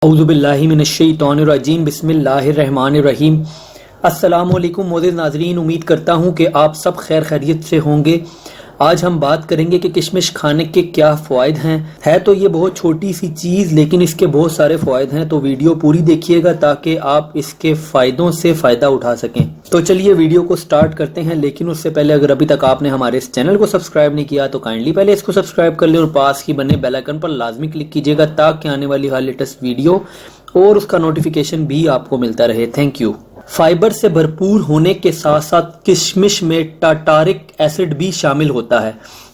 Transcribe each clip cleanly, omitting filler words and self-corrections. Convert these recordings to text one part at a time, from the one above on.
اعوذ باللہ من الشیطان الرجیم بسم اللہ الرحمن الرحیم۔ السلام علیکم معزز ناظرین، امید کرتا ہوں کہ آپ سب خیر خیریت سے ہوں گے۔ آج ہم بات کریں گے کہ کشمش کھانے کے کیا فوائد ہیں۔ ہے تو یہ بہت چھوٹی سی چیز لیکن اس کے بہت سارے فوائد ہیں، تو ویڈیو پوری دیکھیے گا تاکہ آپ اس کے فائدوں سے فائدہ اٹھا سکیں۔ تو چلیے ویڈیو کو سٹارٹ کرتے ہیں، لیکن اس سے پہلے اگر ابھی تک آپ نے ہمارے اس چینل کو سبسکرائب نہیں کیا تو کائنڈلی پہلے اس کو سبسکرائب کر لیں اور پاس ہی بنے بیل آئکن پر لازمی کلک کیجیے گا تاکہ آنے والی ہر لیٹسٹ ویڈیو اور اس کا نوٹیفیکیشن بھی آپ کو ملتا رہے۔ Thank you. فائبر سے بھرپور ہونے کے ساتھ ساتھ کشمش میں ٹارٹرک ایسڈ بھی شامل ہوتا ہے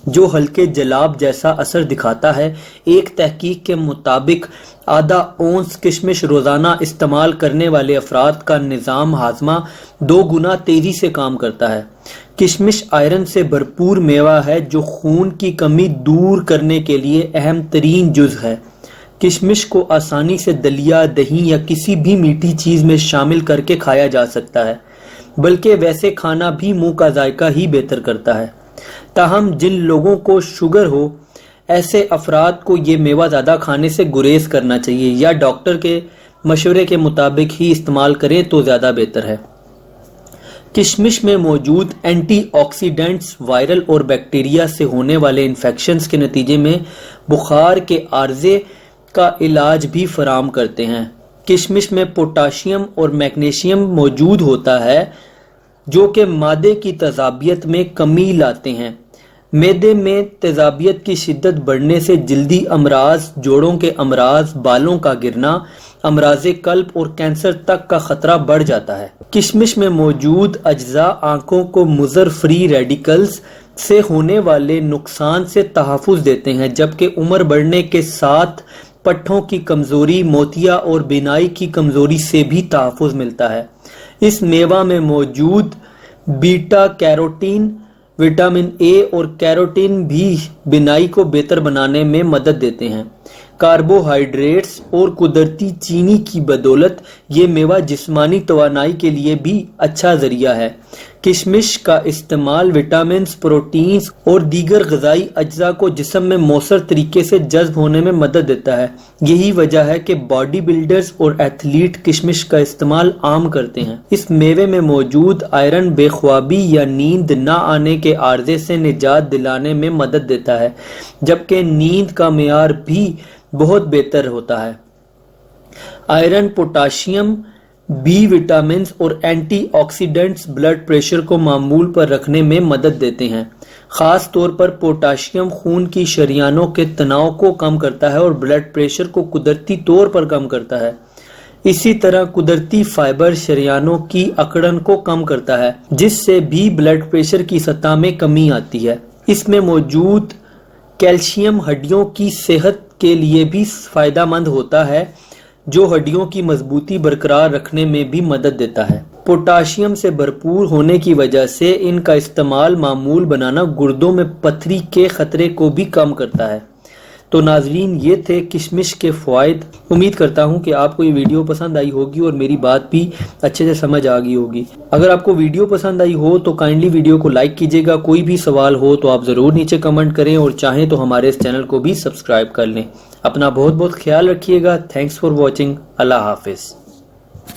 جو ہلکے جلاب جیسا اثر دکھاتا ہے۔ ایک تحقیق کے مطابق آدھا اونس کشمش روزانہ استعمال کرنے والے افراد کا نظام ہاضمہ 2 گنا تیزی سے کام کرتا ہے۔ کشمش آئرن سے بھرپور میوہ ہے جو خون کی کمی دور کرنے کے لیے اہم ترین جز ہے۔ کشمش کو آسانی سے دلیا، دہی یا کسی بھی میٹھی چیز میں شامل کر کے کھایا جا سکتا ہے، بلکہ ویسے کھانا بھی منہ کا ذائقہ ہی بہتر کرتا ہے۔ تاہم جن لوگوں کو شوگر ہو، ایسے افراد کو یہ میوہ زیادہ کھانے سے گریز کرنا چاہیے یا ڈاکٹر کے مشورے کے مطابق ہی استعمال کریں تو زیادہ بہتر ہے۔ کشمش میں موجود اینٹی آکسیڈنٹس وائرل اور بیکٹیریا سے ہونے والے انفیکشنز کے نتیجے میں بخار کے عارضے کا علاج بھی فراہم کرتے ہیں۔ کشمش میں پوٹاشیم اور میگنیشیم موجود ہوتا ہے جو کہ معدے کی تیزابیت میں کمی لاتے ہیں۔ معدے میں تیزابیت کی شدت بڑھنے سے جلدی امراض، جوڑوں کے امراض، بالوں کا گرنا، امراض قلب اور کینسر تک کا خطرہ بڑھ جاتا ہے۔ کشمش میں موجود اجزاء آنکھوں کو مضر فری ریڈیکلز سے ہونے والے نقصان سے تحفظ دیتے ہیں، جبکہ عمر بڑھنے کے ساتھ پٹھوں کی کمزوری، موتیا اور بینائی کی کمزوری سے بھی تحفظ ملتا ہے۔ اس میوہ میں موجود بیٹا کیروٹین، وٹامن اے اور کیروٹین بھی بینائی کو بہتر بنانے میں مدد دیتے ہیں۔ کاربوہائیڈریٹس اور قدرتی چینی کی بدولت یہ میوہ جسمانی توانائی کے لیے بھی اچھا ذریعہ ہے۔ کشمش کا استعمال وٹامنز، پروٹینز اور دیگر غذائی اجزاء کو جسم میں مؤثر طریقے سے جذب ہونے میں مدد دیتا ہے۔ یہی وجہ ہے کہ باڈی بلڈرز اور ایتھلیٹ کشمش کا استعمال عام کرتے ہیں۔ اس میوے میں موجود آئرن بے خوابی یا نیند نہ آنے کے عارضے سے نجات دلانے میں مدد دیتا ہے، جبکہ نیند کا معیار بھی بہت بہتر ہوتا ہے۔ آئرن، پوٹاشیم، بی وٹامنز اور اینٹی آکسیڈنٹس بلڈ پریشر کو معمول پر رکھنے میں مدد دیتے ہیں۔ خاص طور پر پوٹاشیم خون کی شریانوں کے تناؤ کو کم کرتا ہے اور بلڈ پریشر کو قدرتی طور پر کم کرتا ہے۔ اسی طرح قدرتی فائبر شریانوں کی اکڑن کو کم کرتا ہے، جس سے بھی بلڈ پریشر کی سطح میں کمی آتی ہے۔ اس میں موجود کیلشیم ہڈیوں کی صحت کے لیے بھی فائدہ مند ہوتا ہے، جو ہڈیوں کی مضبوطی برقرار رکھنے میں بھی مدد دیتا ہے۔ پوٹاشیم سے بھرپور ہونے کی وجہ سے ان کا استعمال معمول بنانا گردوں میں پتھری کے خطرے کو بھی کم کرتا ہے۔ تو ناظرین، یہ تھے کشمش کے فوائد۔ امید کرتا ہوں کہ آپ کو یہ ویڈیو پسند آئی ہوگی اور میری بات بھی اچھے سے سمجھ آ گئی ہوگی۔ اگر آپ کو ویڈیو پسند آئی ہو تو کائنڈلی ویڈیو کو لائک کیجیے گا۔ کوئی بھی سوال ہو تو آپ ضرور نیچے کمنٹ کریں اور چاہیں تو ہمارے اس چینل کو بھی سبسکرائب کر لیں۔ اپنا بہت بہت خیال رکھیے گا۔ Thanks for watching. اللہ حافظ۔